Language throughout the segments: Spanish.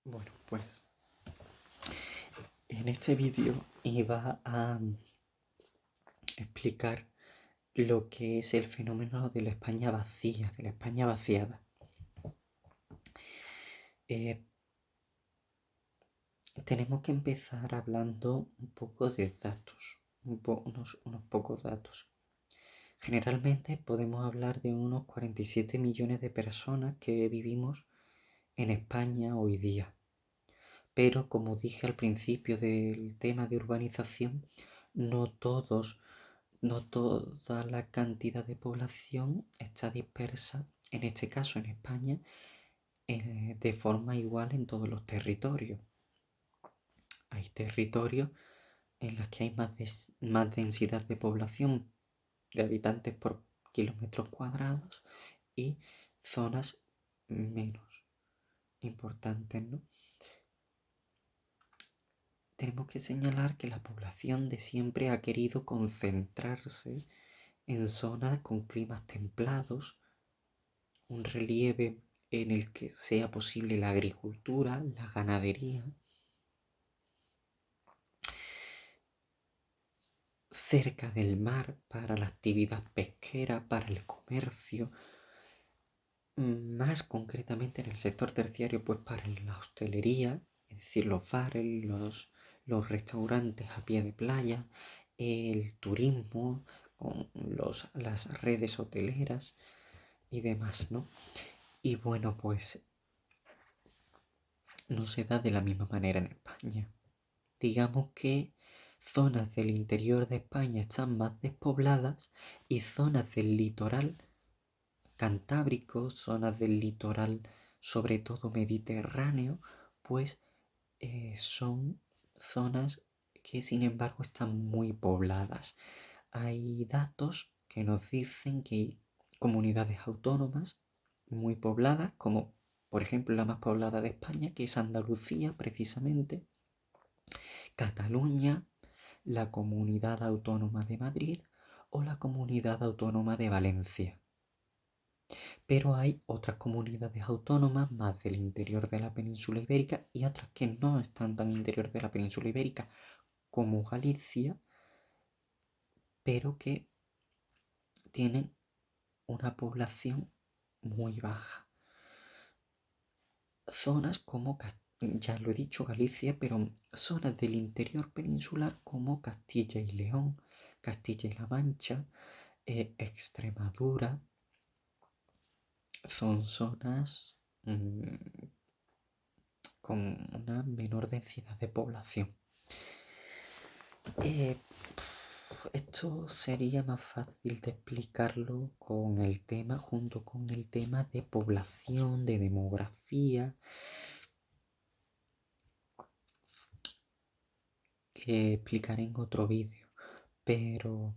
Bueno, pues en este vídeo iba a explicar lo que es el fenómeno de la España vacía, de la España vaciada. Tenemos que empezar hablando un poco de datos, unos pocos datos. Generalmente podemos hablar de unos 47 millones de personas que vivimos en España hoy día. Pero como dije al principio del tema de urbanización, no toda la cantidad de población está dispersa, en este caso en España, de forma igual en todos los territorios. Hay territorios en los que hay más densidad de población, de habitantes por kilómetros cuadrados, y zonas menos importantes, ¿no? Tenemos que señalar que la población de siempre ha querido concentrarse en zonas con climas templados, un relieve en el que sea posible la agricultura, la ganadería, cerca del mar para la actividad pesquera, para el comercio, más concretamente en el sector terciario, pues para la hostelería, es decir, los bares, los restaurantes a pie de playa, el turismo, con las redes hoteleras y demás, ¿no? Y bueno, pues no se da de la misma manera en España. Digamos que zonas del interior de España están más despobladas y zonas del litoral cantábrico, zonas del litoral sobre todo mediterráneo, pues son zonas que sin embargo están muy pobladas. Hay datos que nos dicen que hay comunidades autónomas muy pobladas, como por ejemplo la más poblada de España, que es Andalucía precisamente, Cataluña, la Comunidad Autónoma de Madrid o la Comunidad Autónoma de Valencia. Pero hay otras comunidades autónomas más del interior de la península ibérica y otras que no están tan interior de la península ibérica como Galicia, pero que tienen una población muy baja. Zonas como, ya lo he dicho, Galicia, pero zonas del interior peninsular como Castilla y León, Castilla y La Mancha, Extremadura, son zonas con una menor densidad de población. Esto sería más fácil de explicarlo con el tema, junto con el tema de población, de demografía, que explicaré en otro vídeo, pero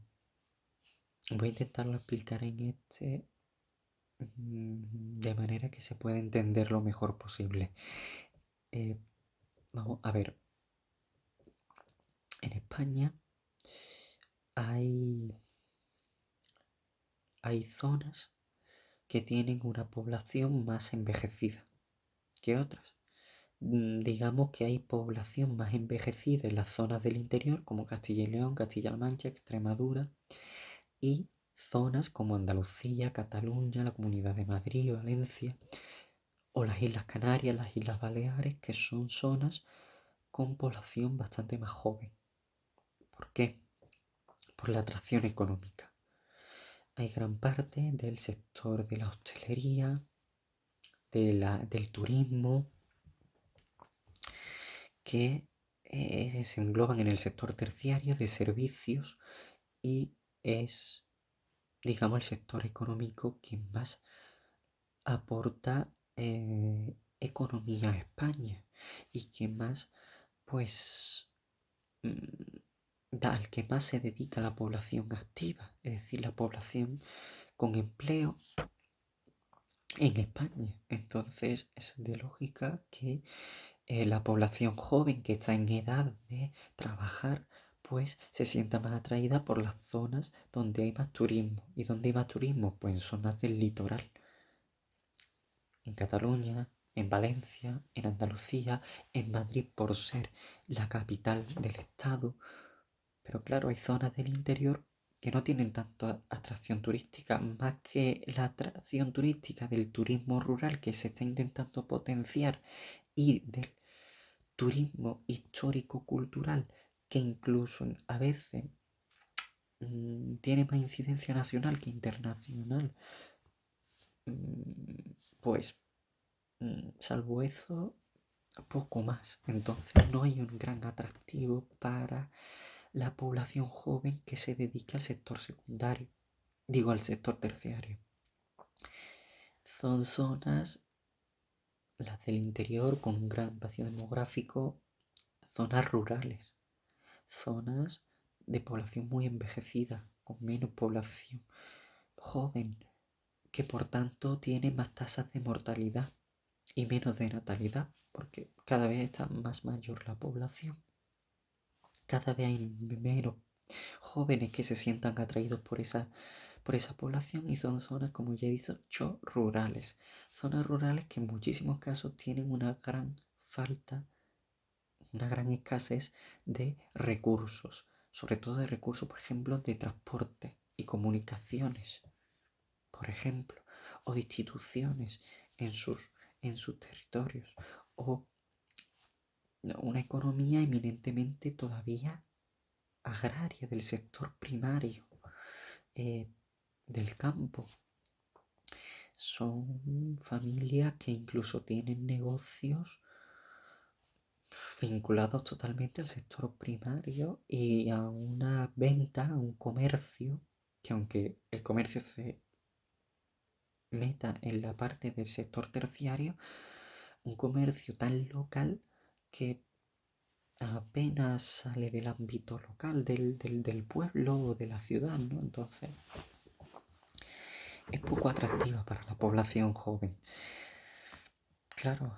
voy a intentarlo explicar en este de manera que se pueda entender lo mejor posible. Vamos a ver, en España hay zonas que tienen una población más envejecida que otras. Digamos que hay población más envejecida en las zonas del interior como Castilla y León, Castilla-La Mancha, Extremadura, y zonas como Andalucía, Cataluña, la Comunidad de Madrid, Valencia o las Islas Canarias, las Islas Baleares, que son zonas con población bastante más joven. ¿Por qué? Por la atracción económica. Hay gran parte del sector de la hostelería, del turismo, que se engloban en el sector terciario de servicios y es, digamos, el sector económico que más aporta economía a España y que más, pues, al que más se dedica la población activa, es decir, la población con empleo en España. Entonces es de lógica que la población joven que está en edad de trabajar pues se sienta más atraída por las zonas donde hay más turismo. ¿Y dónde hay más turismo? Pues en zonas del litoral. En Cataluña, en Valencia, en Andalucía, en Madrid por ser la capital del estado. Pero claro, hay zonas del interior que no tienen tanta atracción turística, más que la atracción turística del turismo rural que se está intentando potenciar y del turismo histórico-cultural que incluso a veces tiene más incidencia nacional que internacional. Pues salvo eso, poco más. Entonces no hay un gran atractivo para la población joven que se dedique al sector secundario, digo al sector terciario. Son zonas, las del interior, con un gran vacío demográfico, zonas rurales, zonas de población muy envejecida, con menos población joven, que por tanto tiene más tasas de mortalidad y menos de natalidad, porque cada vez está más mayor la población. Cada vez hay menos jóvenes que se sientan atraídos por esa población y son zonas, como ya he dicho, rurales. Zonas rurales que en muchísimos casos tienen una gran falta, una gran escasez de recursos, sobre todo de recursos, por ejemplo, de transporte y comunicaciones, por ejemplo, o de instituciones en sus territorios, o una economía eminentemente todavía agraria del sector primario, eh, del campo. Son familias que incluso tienen negocios vinculados totalmente al sector primario y a una venta, a un comercio, que aunque el comercio se meta en la parte del sector terciario, un comercio tan local que apenas sale del ámbito local, del pueblo o de la ciudad, ¿no? Entonces es poco atractiva para la población joven. Claro,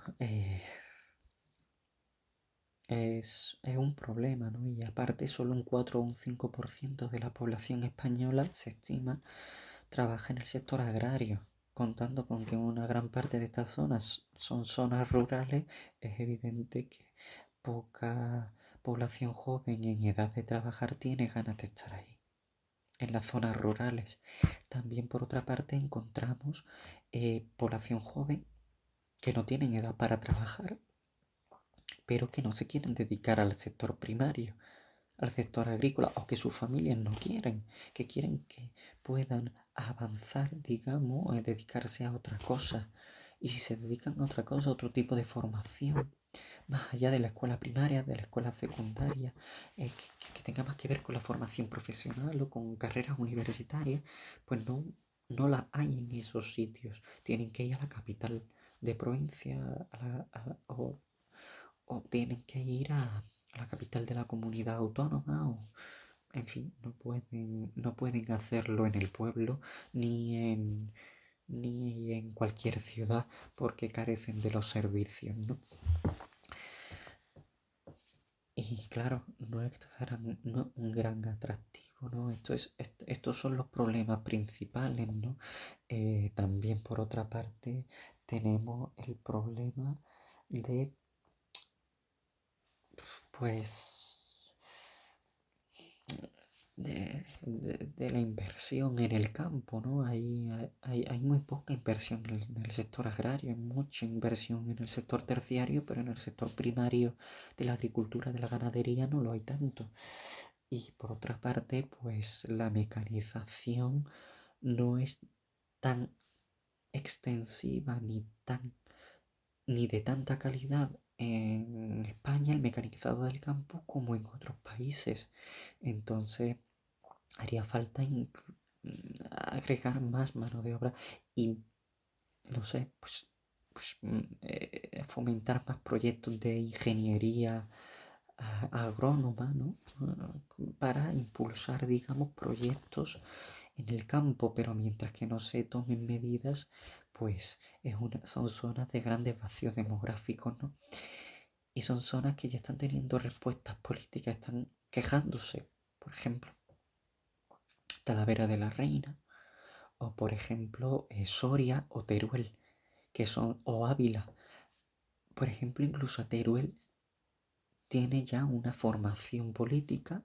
es un problema, ¿no? Y aparte solo un 4 o un 5% de la población española se estima trabaja en el sector agrario. Contando con que una gran parte de estas zonas son zonas rurales, es evidente que poca población joven en edad de trabajar tiene ganas de estar ahí, en las zonas rurales. También por otra parte encontramos población joven que no tienen edad para trabajar, pero que no se quieren dedicar al sector primario, al sector agrícola, o que sus familias no quieren, que quieren que puedan avanzar, digamos, dedicarse a otra cosa. Y si se dedican a otra cosa, a otro tipo de formación, más allá de la escuela primaria, de la escuela secundaria, que tenga más que ver con la formación profesional o con carreras universitarias, pues no la hay en esos sitios. Tienen que ir a la capital de provincia o tienen que ir a la capital de la comunidad autónoma o, en fin, no pueden hacerlo en el pueblo ni en cualquier ciudad porque carecen de los servicios, ¿no? Y claro, no es un gran atractivo, ¿no? Estos son los problemas principales, ¿no? También por otra parte tenemos el problema de, pues, de la inversión en el campo, ¿no? Hay muy poca inversión en el sector agrario, hay mucha inversión en el sector terciario, pero en el sector primario de la agricultura, de la ganadería, no lo hay tanto. Y por otra parte, pues la mecanización no es tan extensiva ni de tanta calidad en España, el mecanizado del campo, como en otros países. Entonces, haría falta agregar más mano de obra y, no sé, fomentar más proyectos de ingeniería agrónoma, ¿no? Para impulsar, digamos, proyectos en el campo, pero mientras que no se tomen medidas, pues son zonas de grandes vacíos demográficos, ¿no? Y son zonas que ya están teniendo respuestas políticas, están quejándose, por ejemplo, Talavera de la Reina, o por ejemplo Soria o Teruel, o Ávila, Por ejemplo, incluso Teruel tiene ya una formación política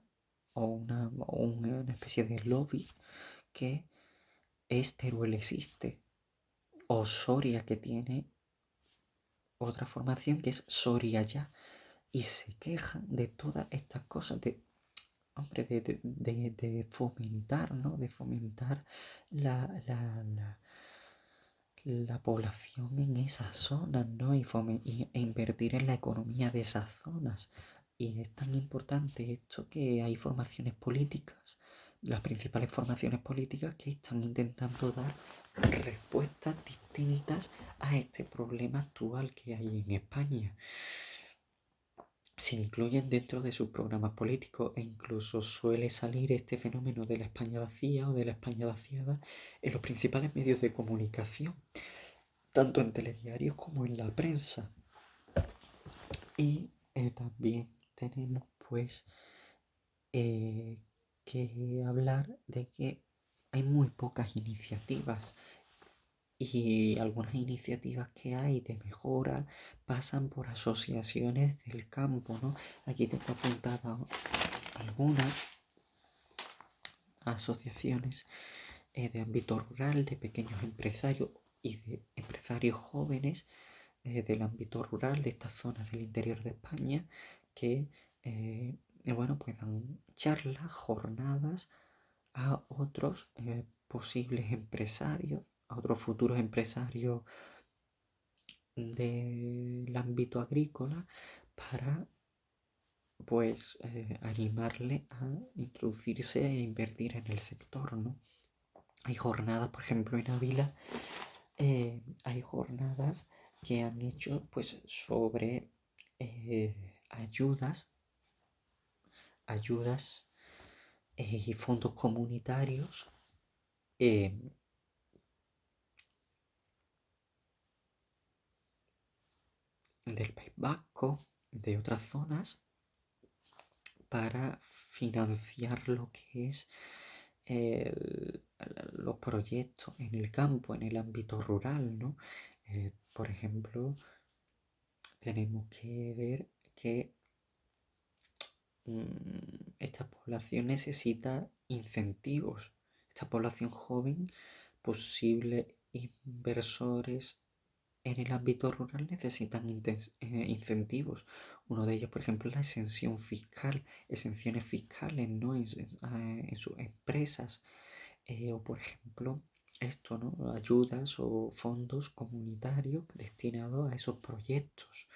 o una especie de lobby que es Teruel existe. O Soria, que tiene otra formación que es Soria ya. Y se quejan de todas estas cosas, hombre, de fomentar, ¿no? De fomentar la población en esas zonas, ¿no? E invertir en la economía de esas zonas. Y es tan importante esto que hay formaciones políticas, las principales formaciones políticas que están intentando dar respuestas distintas a este problema actual que hay en España. Se incluyen dentro de sus programas políticos e incluso suele salir este fenómeno de la España vacía o de la España vaciada en los principales medios de comunicación, tanto en telediarios como en la prensa. Y también tenemos pues que hablar de que hay muy pocas iniciativas y algunas iniciativas que hay de mejora pasan por asociaciones del campo, ¿no? Aquí tengo apuntadas algunas asociaciones de ámbito rural, de pequeños empresarios y de empresarios jóvenes del ámbito rural de estas zonas del interior de España que, bueno, pues dan charlas, jornadas a otros posibles empresarios, a otros futuros empresarios del ámbito agrícola para pues animarle a introducirse e invertir en el sector, ¿no? Hay jornadas, por ejemplo, en Ávila, hay jornadas que han hecho pues sobre ayudas y fondos comunitarios del País Vasco, de otras zonas, para financiar lo que es los proyectos en el campo, en el ámbito rural, ¿no? Por ejemplo, tenemos que ver que esta población necesita incentivos. Esta población joven, posibles inversores en el ámbito rural necesitan incentivos. Uno de ellos, por ejemplo, es la exención fiscal, exenciones fiscales, ¿no? En sus empresas. O, por ejemplo, esto, ¿no? Ayudas o fondos comunitarios destinados a esos proyectos.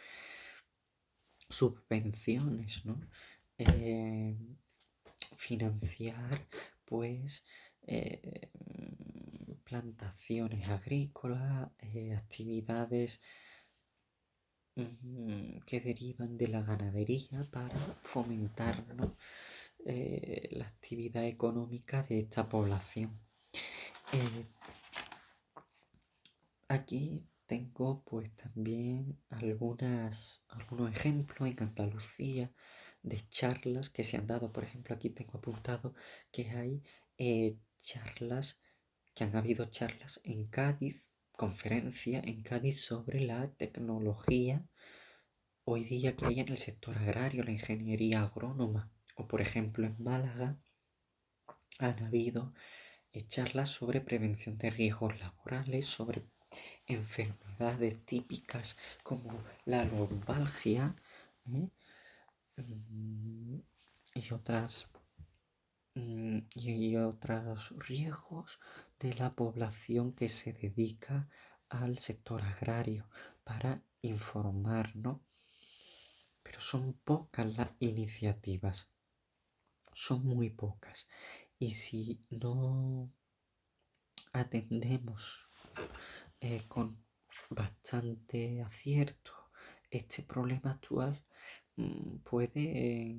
Subvenciones, ¿no? Financiar, pues, plantaciones agrícolas, actividades que derivan de la ganadería para fomentar, ¿no? La actividad económica de esta población. Aquí tengo pues también algunos ejemplos en Andalucía de charlas que se han dado. Por ejemplo, aquí tengo apuntado que hay charlas, que han habido charlas en Cádiz, conferencia en Cádiz sobre la tecnología hoy día que hay en el sector agrario, la ingeniería agrónoma. O por ejemplo en Málaga han habido charlas sobre prevención de riesgos laborales, sobre enfermedades típicas como la lumbalgia, ¿eh? y otros riesgos de la población que se dedica al sector agrario para informar, ¿no? Pero son pocas las iniciativas, son muy pocas. Y si no atendemos con bastante acierto este problema actual, puede,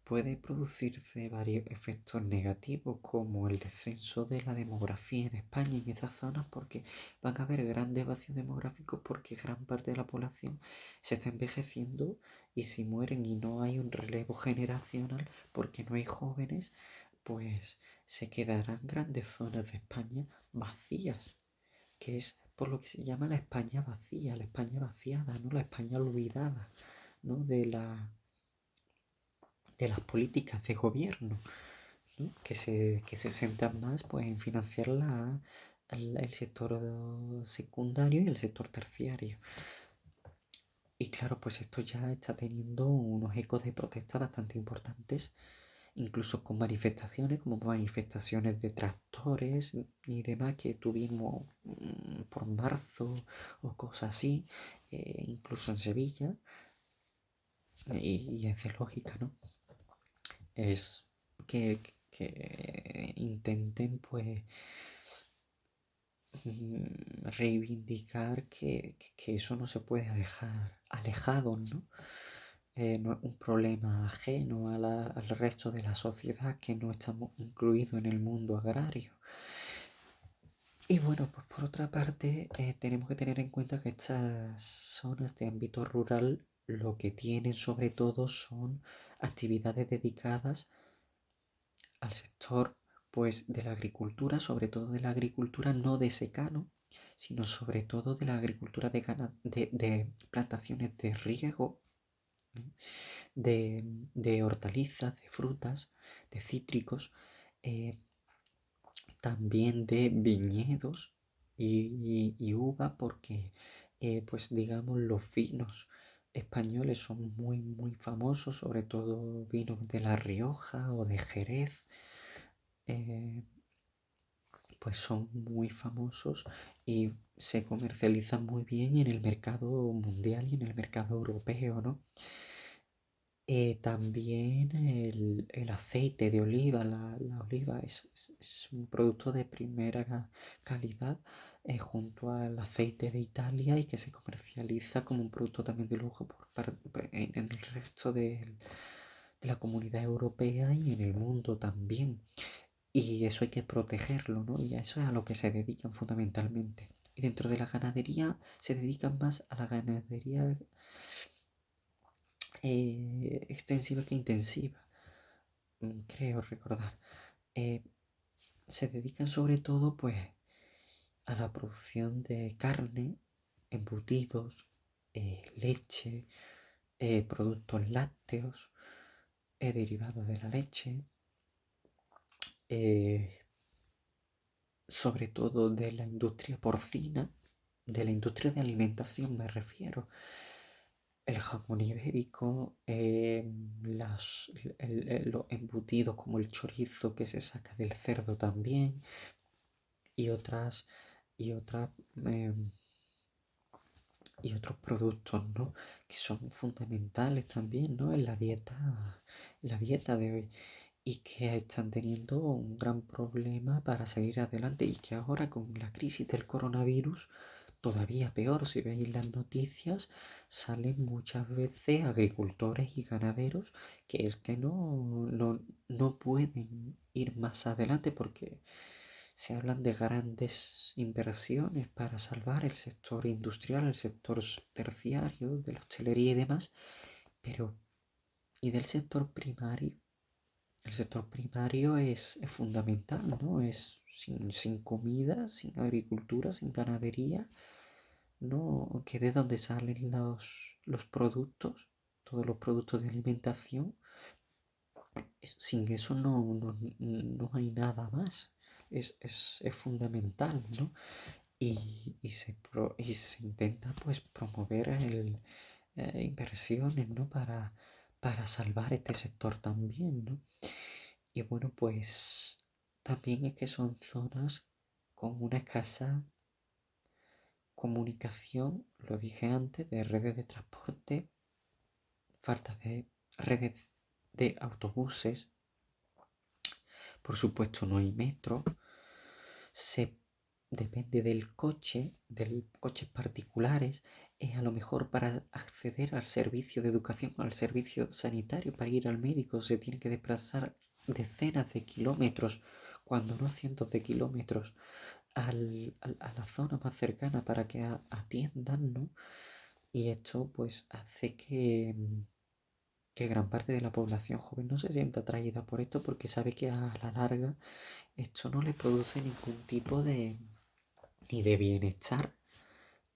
puede producirse varios efectos negativos como el descenso de la demografía en España en esas zonas porque van a haber grandes vacíos demográficos porque gran parte de la población se está envejeciendo y si mueren y no hay un relevo generacional porque no hay jóvenes, pues se quedarán grandes zonas de España vacías, que es por lo que se llama la España vacía, la España vaciada, ¿no? La España olvidada, ¿no? De las políticas de gobierno, ¿no? Que se centran más pues, en financiar el sector secundario y el sector terciario. Y claro, pues esto ya está teniendo unos ecos de protesta bastante importantes, incluso con manifestaciones, como manifestaciones de tractores y demás que tuvimos por marzo o cosas así, incluso en Sevilla, y es de lógica, ¿no? Es que intenten pues reivindicar que eso no se puede dejar alejado, ¿no? No es un problema ajeno al resto de la sociedad que no estamos incluidos en el mundo agrario. Y bueno, pues por otra parte, tenemos que tener en cuenta que estas zonas de ámbito rural lo que tienen sobre todo son actividades dedicadas al sector pues de la agricultura, sobre todo de la agricultura no de secano, sino sobre todo de la agricultura de plantaciones de riego, ¿eh? de hortalizas, de frutas, de cítricos, eh, también de viñedos y uva, porque pues digamos los vinos españoles son muy famosos, sobre todo vinos de La Rioja o de Jerez, eh, pues son muy famosos y se comercializan muy bien en el mercado mundial y en el mercado europeo, ¿no? También el aceite de oliva, la oliva es un producto de primera calidad, junto al aceite de Italia, y que se comercializa como un producto también de lujo en el resto de la comunidad europea y en el mundo también. Y eso hay que protegerlo, ¿no? Y a eso es a lo que se dedican fundamentalmente. Y dentro de la ganadería se dedican más a la ganadería extensiva que intensiva, creo recordar. Eh, Se dedican sobre todo pues a la producción de carne, embutidos, leche, productos lácteos, derivados de la leche, eh, sobre todo de la industria porcina, de la industria de alimentación me refiero. El jamón ibérico, los embutidos como el chorizo que se saca del cerdo también, y otras y otras em, y otros productos, ¿no? Que son fundamentales también, ¿no? En la dieta de hoy, y que están teniendo un gran problema para salir adelante, y que ahora con la crisis del coronavirus todavía peor. Si veis las noticias, salen muchas veces agricultores y ganaderos que es que no pueden ir más adelante, porque se hablan de grandes inversiones para salvar el sector industrial, el sector terciario, de la hostelería y demás, pero ¿y del sector primario? El sector primario es fundamental, ¿no? Es sin comida, sin agricultura, sin ganadería, ¿no? Que de dónde salen los productos, todos los productos de alimentación. Sin eso no hay nada más. Es fundamental, ¿no? Y se intenta pues promover inversiones, ¿no? Para salvar este sector también, ¿no? Y bueno, pues también es que son zonas con una escasa comunicación, lo dije antes, de redes de transporte, falta de redes de autobuses, por supuesto no hay metro, se depende del coche, de coches particulares, a lo mejor para acceder al servicio de educación, al servicio sanitario, para ir al médico, se tiene que desplazar decenas de kilómetros, cuando no cientos de kilómetros, a la zona más cercana para que atiendan, ¿no? Y esto pues hace que gran parte de la población joven no se sienta atraída por esto, porque sabe que a la larga esto no le produce ningún tipo de ni de bienestar,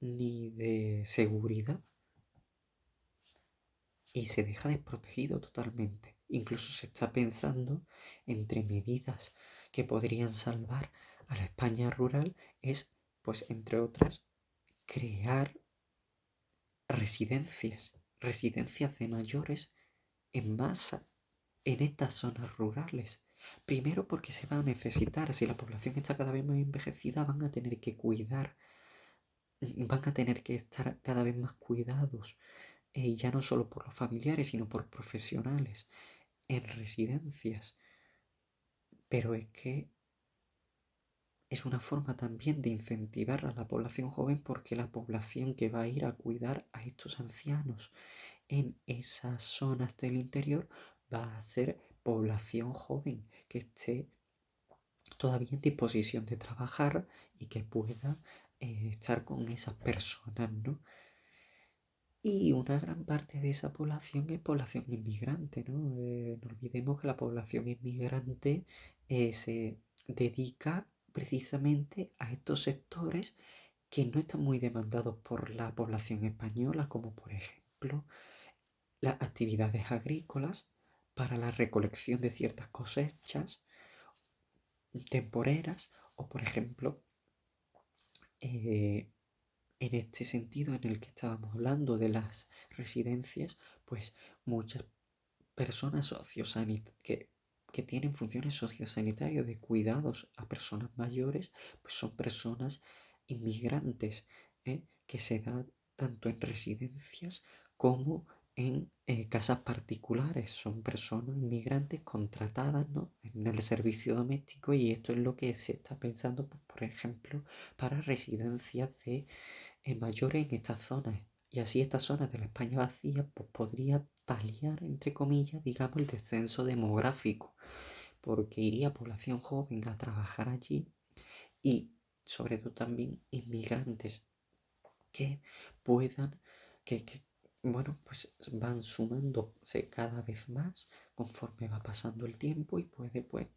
ni de seguridad y se deja desprotegido totalmente. Incluso se está pensando entre medidas que podrían salvar a la España rural es, pues entre otras, crear residencias de mayores en masa en estas zonas rurales. Primero porque se va a necesitar, si la población está cada vez más envejecida, van a tener que cuidar, van a tener que estar cada vez más cuidados, ya no solo por los familiares, sino por profesionales en residencias. Pero es que es una forma también de incentivar a la población joven porque la población que va a ir a cuidar a estos ancianos en esas zonas del interior va a ser población joven que esté todavía en disposición de trabajar y que pueda estar con esas personas, ¿no? Y una gran parte de esa población es población inmigrante, ¿no? No olvidemos que la población inmigrante se dedica precisamente a estos sectores que no están muy demandados por la población española, como por ejemplo las actividades agrícolas para la recolección de ciertas cosechas temporeras o por ejemplo eh, en este sentido en el que estábamos hablando de las residencias, pues muchas personas que tienen funciones sociosanitarias de cuidados a personas mayores, pues son personas inmigrantes, que se dan tanto en residencias como en casas particulares. Son personas inmigrantes contratadas, ¿no?, en el servicio doméstico y esto es lo que se está pensando, pues, por ejemplo, para residencias de mayores en estas zonas. Y así estas zonas de la España vacía pues, podría paliar, entre comillas, digamos, el descenso demográfico, porque iría población joven a trabajar allí y sobre todo también inmigrantes que puedan, que bueno, pues van sumándose cada vez más conforme va pasando el tiempo y puede pues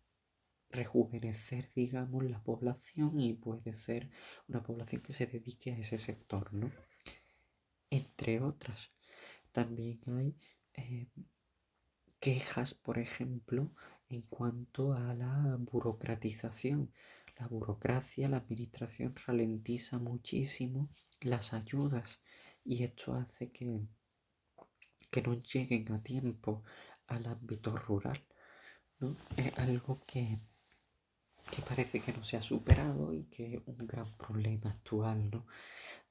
rejuvenecer, digamos, la población y puede ser una población que se dedique a ese sector, ¿no? Entre otras. También hay eh, quejas, por ejemplo, en cuanto a la burocratización. La burocracia, la administración ralentiza muchísimo las ayudas y esto hace que no lleguen a tiempo al ámbito rural, ¿no? Es algo que parece que no se ha superado y que es un gran problema actual, ¿no?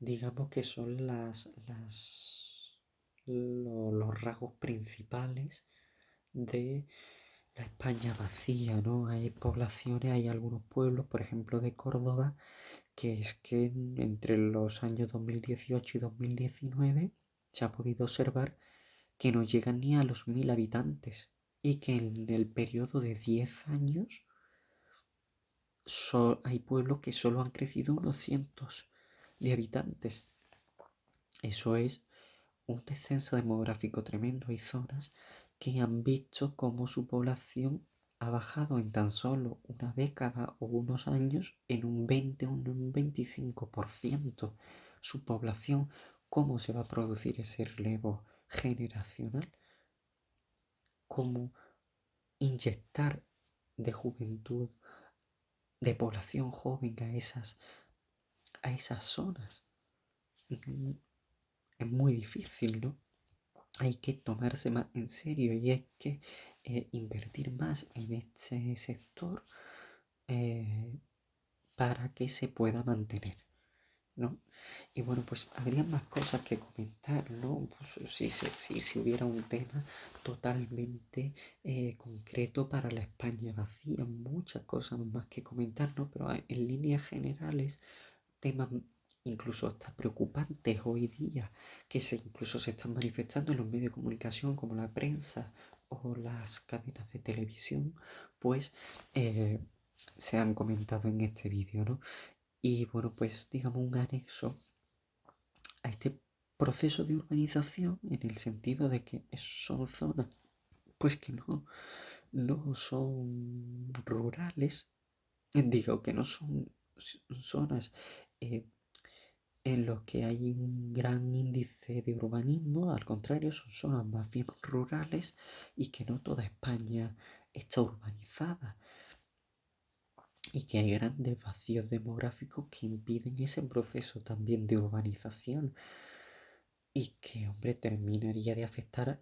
Digamos que son los rasgos principales de la España vacía, ¿no? Hay poblaciones, hay algunos pueblos, por ejemplo, de Córdoba, que es que entre los años 2018 y 2019 se ha podido observar que no llegan ni a los 1000 habitantes y que en el periodo de 10 años hay pueblos que solo han crecido unos cientos de habitantes. Eso es un descenso demográfico tremendo. Hay zonas que han visto cómo su población ha bajado en tan solo una década o unos años en un 20 o un 25% su población. ¿Cómo se va a producir ese relevo generacional? ¿Cómo inyectar de juventud, de población joven a esas zonas? Es muy difícil, ¿no? Hay que tomarse más en serio y hay que invertir más en este sector eh, para que se pueda mantener, ¿no? Y bueno, pues habría más cosas que comentar, ¿no? Pues si hubiera un tema totalmente concreto para la España vacía, muchas cosas más que comentar, ¿no? Pero en líneas generales, temas incluso hasta preocupantes hoy día, que incluso se están manifestando en los medios de comunicación como la prensa o las cadenas de televisión, pues se han comentado en este vídeo, ¿no? Y bueno, pues digamos un anexo a este proceso de urbanización en el sentido de que son zonas pues que no son rurales, digo que no son zonas en los que hay un gran índice de urbanismo, al contrario, son zonas más bien rurales y que no toda España está urbanizada y que hay grandes vacíos demográficos que impiden ese proceso también de urbanización y que, hombre, terminaría de afectar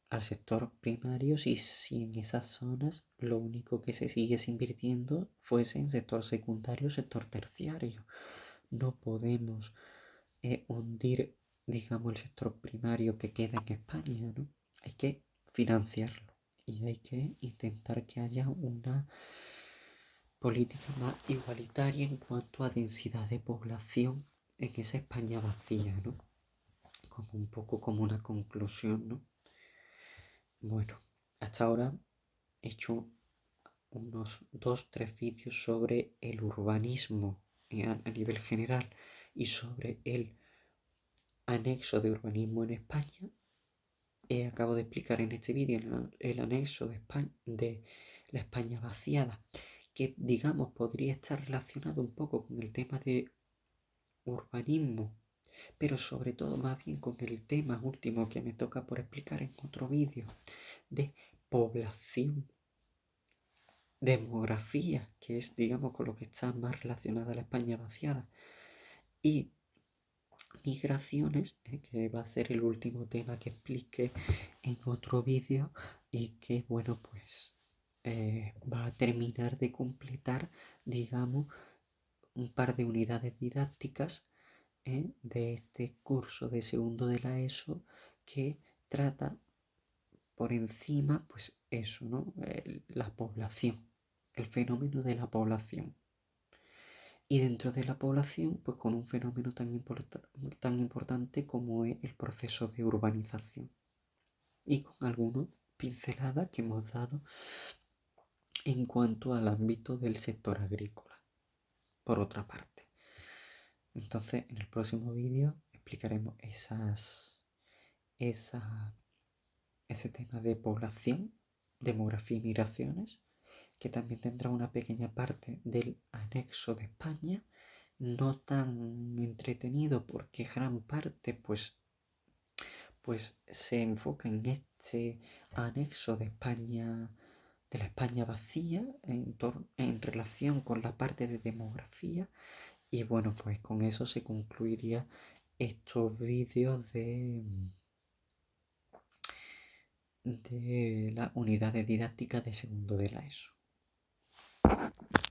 al sector primario si en esas zonas lo único que se siguiese invirtiendo fuese en sector secundario o sector terciario. No podemos hundir, digamos, el sector primario que queda en España, ¿no? Hay que financiarlo y hay que intentar que haya una política más igualitaria en cuanto a densidad de población en esa España vacía, ¿no? Como un poco como una conclusión, ¿no? Bueno, hasta ahora he hecho unos 2, 3 vídeos sobre el urbanismo a nivel general y sobre el anexo de urbanismo en España. Acabo de explicar en este vídeo el anexo de la España vaciada, que digamos podría estar relacionado un poco con el tema de urbanismo, pero sobre todo más bien con el tema último que me toca por explicar en otro vídeo, de población, demografía, que es digamos con lo que está más relacionada la España vaciada, y migraciones, que va a ser el último tema que explique en otro vídeo y que, bueno, pues va a terminar de completar, digamos, un par de unidades didácticas de este curso de segundo de la ESO que trata por encima, pues eso, ¿no? La población, el fenómeno de la población. Y dentro de la población, pues con un fenómeno tan importante como es el proceso de urbanización. Y con algunas pinceladas que hemos dado en cuanto al ámbito del sector agrícola, por otra parte. Entonces, en el próximo vídeo explicaremos ese tema de población, demografía y migraciones, que también tendrá una pequeña parte del anexo de España, no tan entretenido porque gran parte pues se enfoca en este anexo de España, de la España vacía en relación con la parte de demografía. Y bueno, pues con eso se concluiría estos vídeos de la unidad de didáctica de segundo de la ESO.